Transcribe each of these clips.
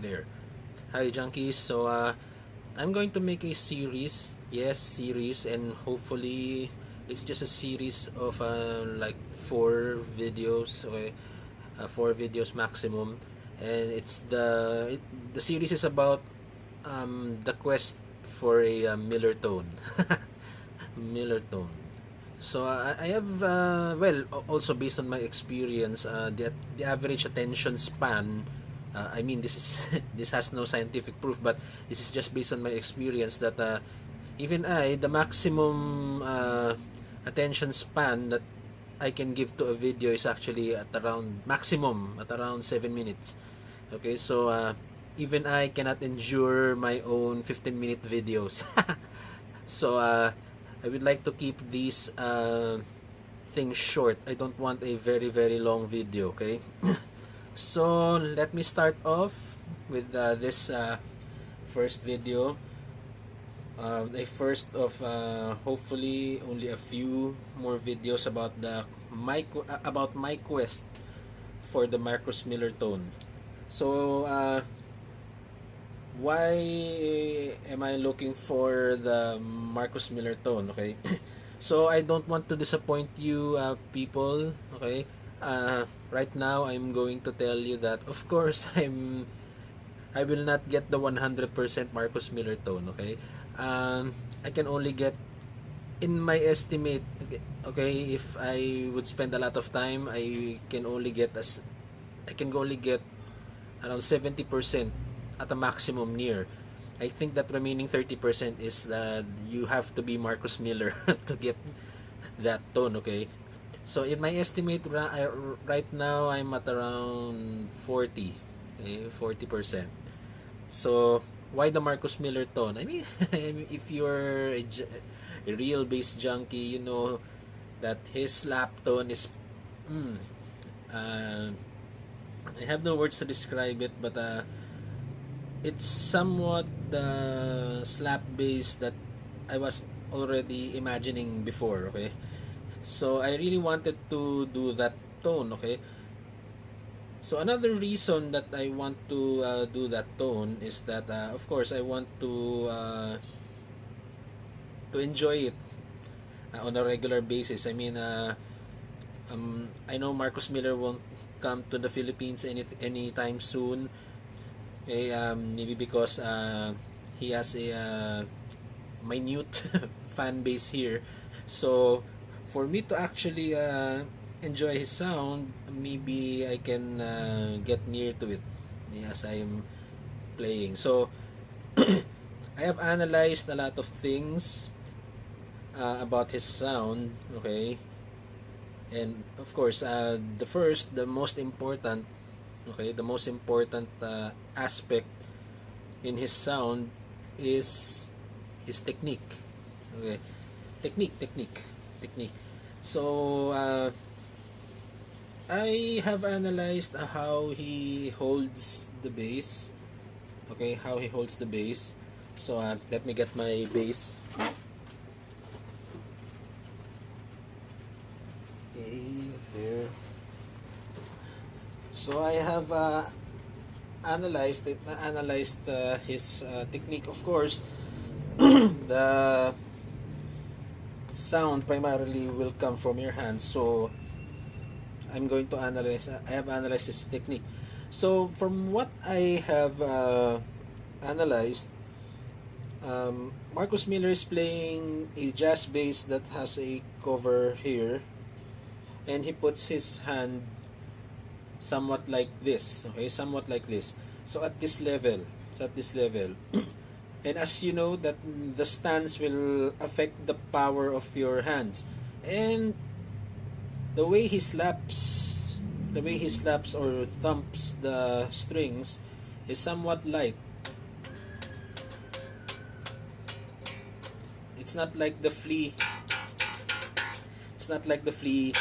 There. Hi, junkies. So, I'm going to make a series. Yes, series, and hopefully it's just a series of like 4 videos. Okay, 4 videos maximum, and the series is about the quest for a Miller tone. Miller tone. So I have also based on my experience, the average attention span. I mean, this is this has no scientific proof, but this is just based on my experience that even the maximum attention span that I can give to a video is actually at around maximum at around 7 minutes. Okay, so even I cannot endure my own 15-minute videos. So I would like to keep these things short. I don't want a very very long video, okay? So let me start off with this first video. A first of hopefully only a few more videos about my quest for the Marcus Miller tone. So why am I looking for the Marcus Miller tone? Okay, so I don't want to disappoint you, people. Okay, right now I'm going to tell you that of course I will not get the 100% Marcus Miller tone. Okay, I can only get, in my estimate. Okay, if I would spend a lot of time, I can only get around 70% at a maximum near. I think that remaining 30% is that you have to be Marcus Miller to get that tone, okay? So in my estimate right now I'm at around 40, okay, 40%. So why the Marcus Miller tone? I mean, if you're a real bass junkie, you know that his slap tone is mm, uh, I have no words to describe it, but it's somewhat the slap bass that I was already imagining before. Okay, so I really wanted to do that tone. Okay, so another reason that I want to do that tone is that of course I want to enjoy it on a regular basis. I mean, I know Marcus Miller won't come to the Philippines anytime soon. Okay, maybe because he has a minute fan base here. So for me to actually enjoy his sound, maybe I can get near to it as I'm playing. So I have analyzed a lot of things about his sound. Okay, and of course the most important, okay, the most important aspect in his sound is his technique. Okay, technique. So I have analyzed how he holds the bass. Okay, how he holds the bass. So let me get my bass. Okay, there. So I have analyzed his technique. Of course, the sound primarily will come from your hands. So I'm going to analyze. I have analyzed his technique. So from what I have analyzed, Marcus Miller is playing a jazz bass that has a cover here, and he puts his hand somewhat like this. Okay, somewhat like this. So at this level, and as you know that the stance will affect the power of your hands, and the way he slaps or thumps the strings is somewhat light. It's not like the flea. It's not like the flea.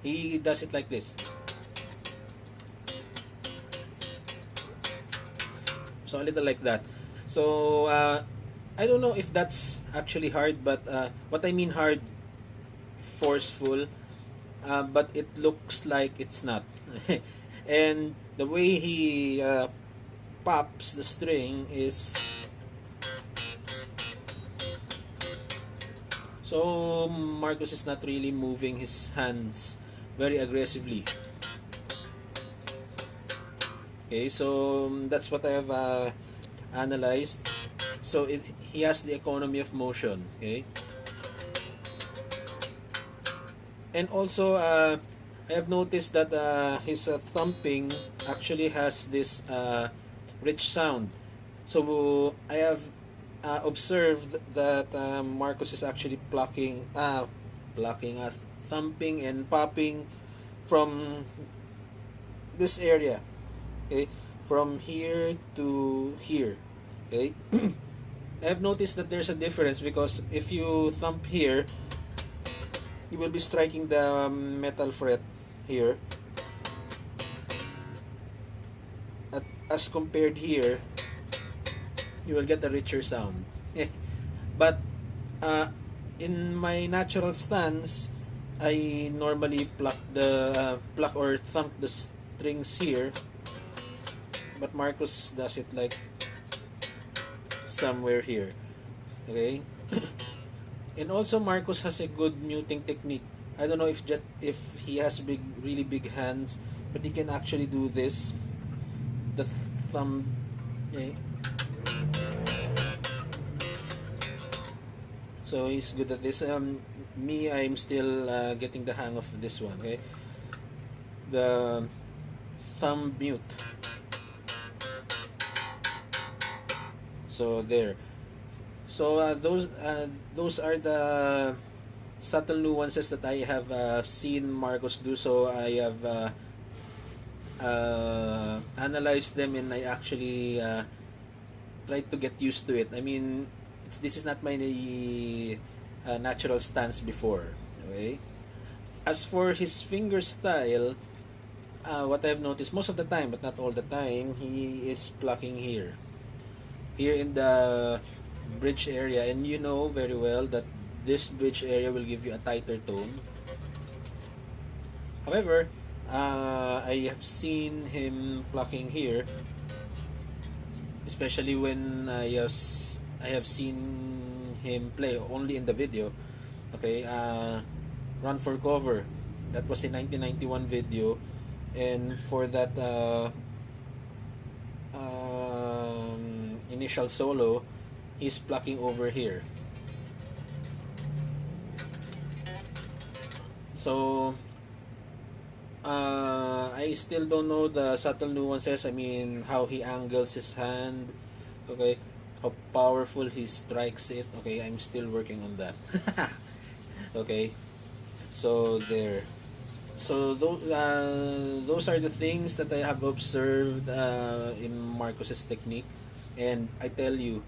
He does it like this. So a little like that. So I don't know if that's actually hard, but what I mean hard, forceful, but it looks like it's not. And the way he pops the string is so Marcus is not really moving his hands very aggressively. Okay, so that's what I have analyzed. So he has the economy of motion. Okay, and also I have noticed that his thumping actually has this rich sound. So I have observed that Marcus is actually thumping and popping from this area. Okay, from here to here. Okay, I have noticed that there's a difference because if you thump here, you will be striking the metal fret here, as compared here, you will get a richer sound. But in my natural stance, I normally pluck or thump the strings here, but Marcus does it like somewhere here. Okay. And also Marcus has a good muting technique. I don't know if he has really big hands, but he can actually do this. The thumb. Okay. So he's good at this. Me, I'm still getting the hang of this one. Okay. The thumb mute. So there. So those are the subtle nuances that I have seen Marcus do. So I have analyzed them, and I actually tried to get used to it. I mean, this is not my natural stance before. Okay. As for his finger style, what I've noticed most of the time, but not all the time, he is plucking here in the bridge area, and you know very well that this bridge area will give you a tighter tone. However, I have seen him plucking here, especially when I have seen him play only in the video. Okay, Run for Cover, that was a 1991 video, and for that initial solo, he's plucking over here. So I still don't know the subtle nuances. I mean, how he angles his hand. Okay, how powerful he strikes it. Okay, I'm still working on that. Okay, so there. So those are the things that I have observed in Marcus's technique, and I tell you,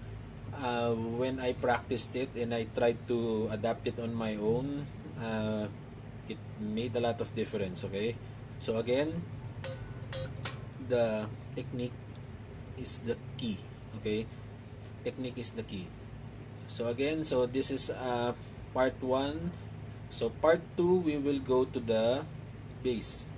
when I practiced it and I tried to adapt it on my own, it made a lot of difference. Okay, so again, the technique is the key. Okay, technique is the key. So again, so this is part 1. So part 2, we will go to the bass.